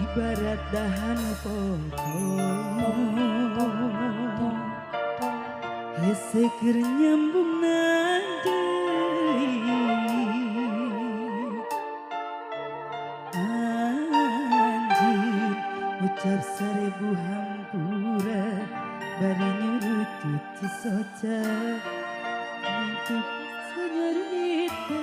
ibarat dahan pohon hese keur nyambung deui anjir ucap sarebu hampura bari nyurutut soca untuk senyorita.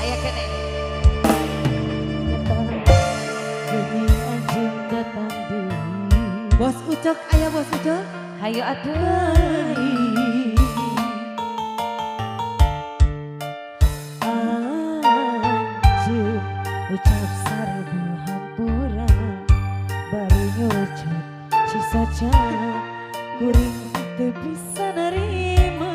Aya kene. Jadi anjing datang deui. Bos Ucok, aya Bos Ucok. Hayu atuh. Anjing ucap sarebu hampura bari nyucap cisaca kuring teu bisa nerima.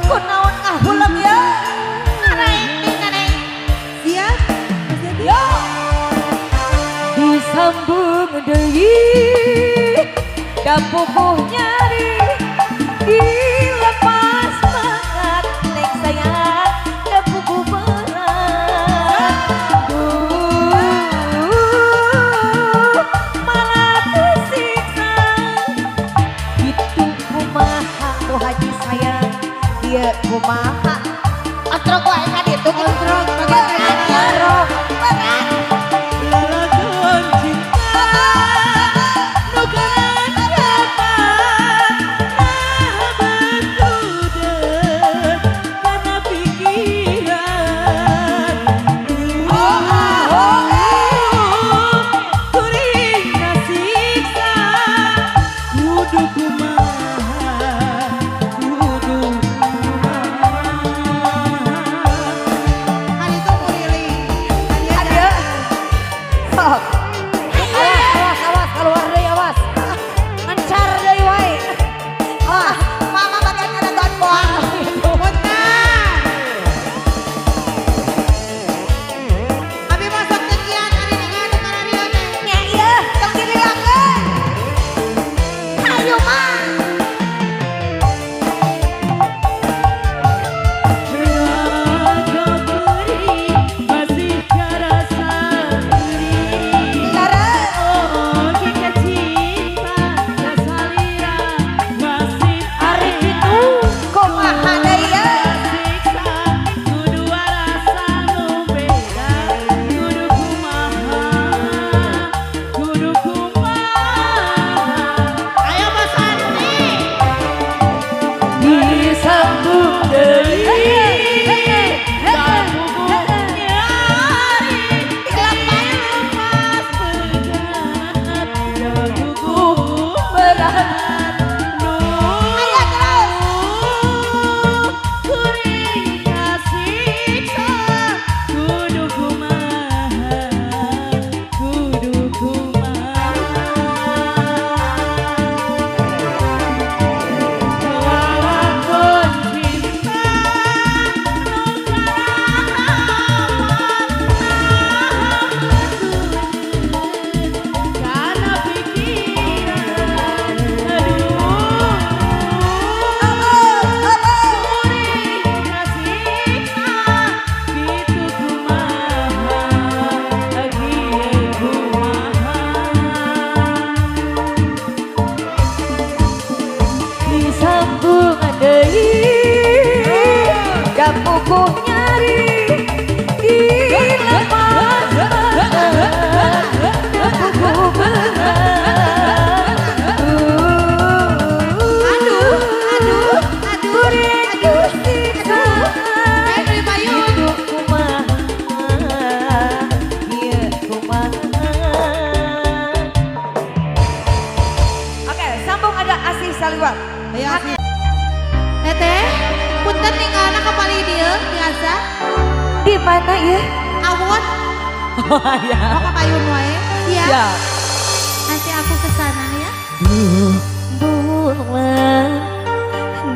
Kunaon ngahulang ya? Ngareng ngareng. Siap? Mas Yati? Yo. Disambung deui da pupuh nyari Dilepas banget neng sayang da pupuh berat. Malah tersiksa. Gitu kumaha tuh haji sayang. Dia kumaha. Antrok wae kan itu gitu. Antrok, bagian Antrok. Berat. Lalakon cinta nu karan dapat mana ya? Awon, Oh ya. mau ke payun wae. Siap. Siap. Nanti aku ke sana ya. Duh, bulan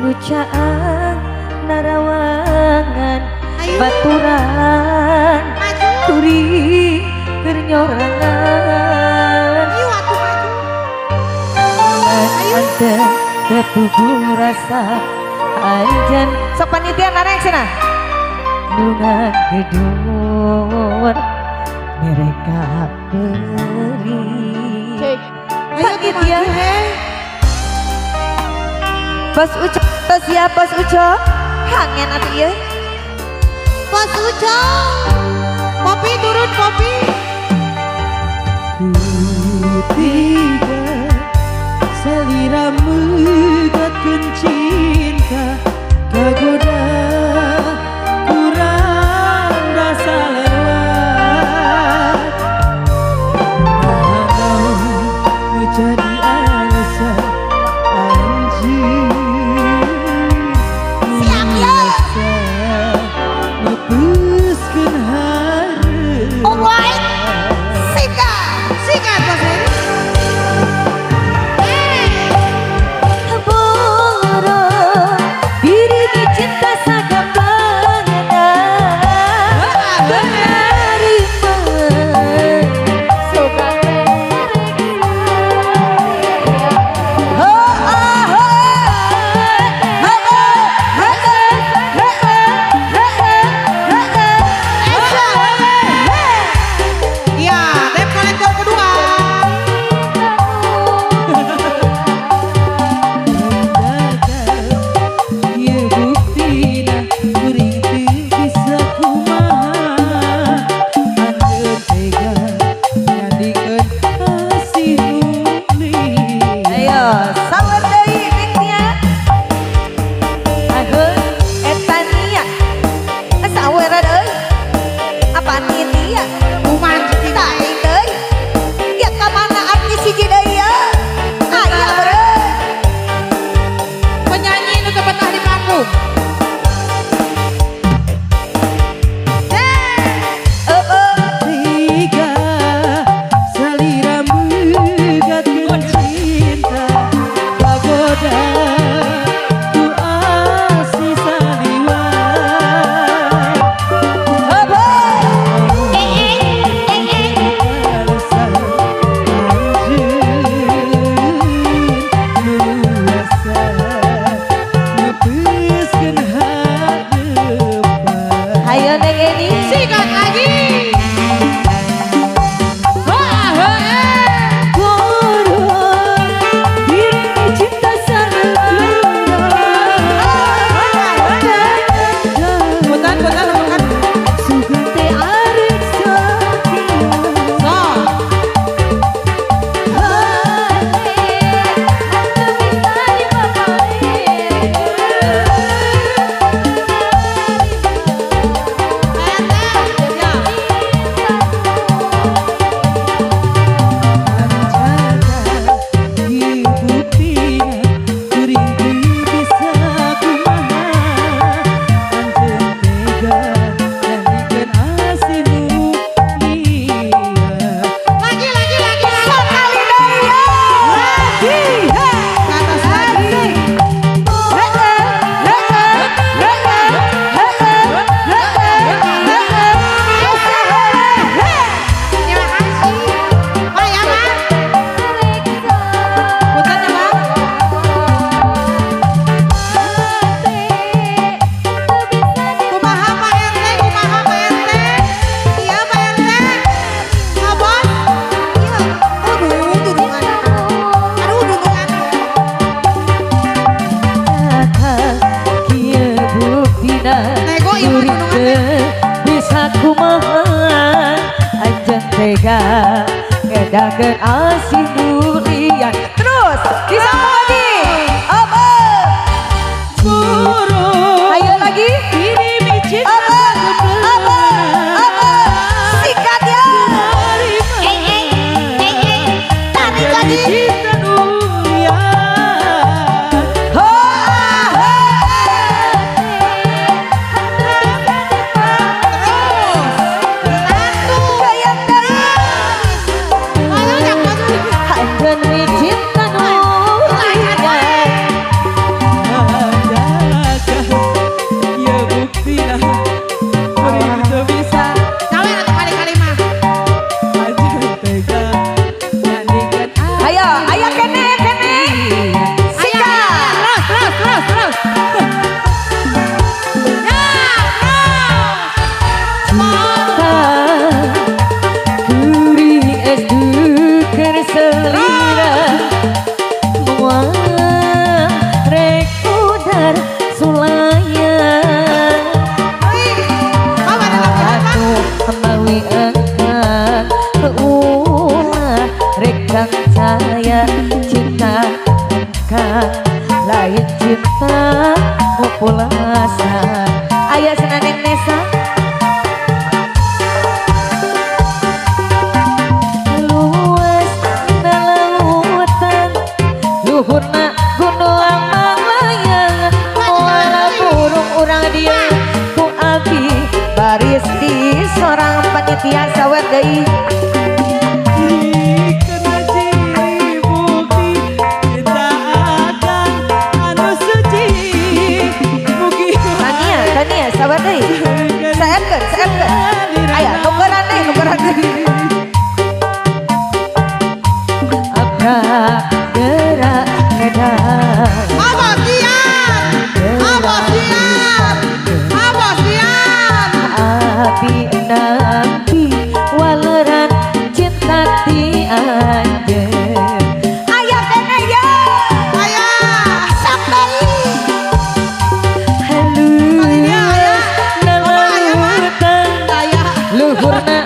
nucaan narawangan Ayo. baturan Maju. turi kernyorangan Ayo atuh maju. ante tetugu rasa anjan sok panitia narek sana nungan gedor mereka beri Ayo sakit maju, ya heh. Bos Uco siap Bos Uco hangen atuh ya Bos Uco. Popi turun Popi. Tiga seliramu gakun cinta kagoda kurang rasa lewat kalau menjadi alasan anjing Siap, ya. ngepuskan hari Alright. Sikat. Sikat Bos Heri. Boro diri di cinta sagam bangenan menerima sobat Iya, rap kolektor kedua. Ieu buktina kuring teu bisa kumaha anjeun tega nyadikeun kasih nuli. ayo sawer deui miknya ageun etania sawer deui apa nitia Kuman cicing. tai deui ya ka mana artis hiji deui ya aya beureum Penyanyi nu teu betah di panggung. Tiga saliramu gakun cinta pagoda ku asih saliwat alasan anjeun nuasa ngepuskeun hadepan. ayo neng Eni Sikat lagi. Putan, putan, putan. So. Lagi, lagi, lagi. sekali deui ya Ke atas lagi. Terima kasih. Pak ya, Pak. Putan ya, Pak. Kumaha Pak RT, kumaha Pak RT. Iya Pak RT. Ngabon. Iya. Aduh, dudungan. Aduh, dudungan. kieu buktina Nego, ieu mah urip gunungan, teu bisa kumaha anjeun tega ngedakeun asih durian terus disambung lagi apa ayo lagi apa apa sikat ya tarik lagi Dina beri itu bisa Cawe atau kali-kali mah. aja tega nyanyikan Ayo, ayo kene, kene. Sika. Terus. Ya, cinta Duri es duker selira Muang rek udar sulaya Aku mawi engkang ulah rekang saya cinta engkang lain cinta populasa Ayo senaneng Nesa. luas lautan luhurna gunung layang muala burung urang dia ku abi Baris di seorang panitia sawer deui. karena ciri bukti kita akan anu suci mugi Tania sawer deui. Saepkeun. Aya nukeran deui. abrak gerak gerak Abos siap. api nabi waleran cinta ti anjeun Ayo kene ya. Aya. Sok deui. halus Aya. lautan Aya. luhurna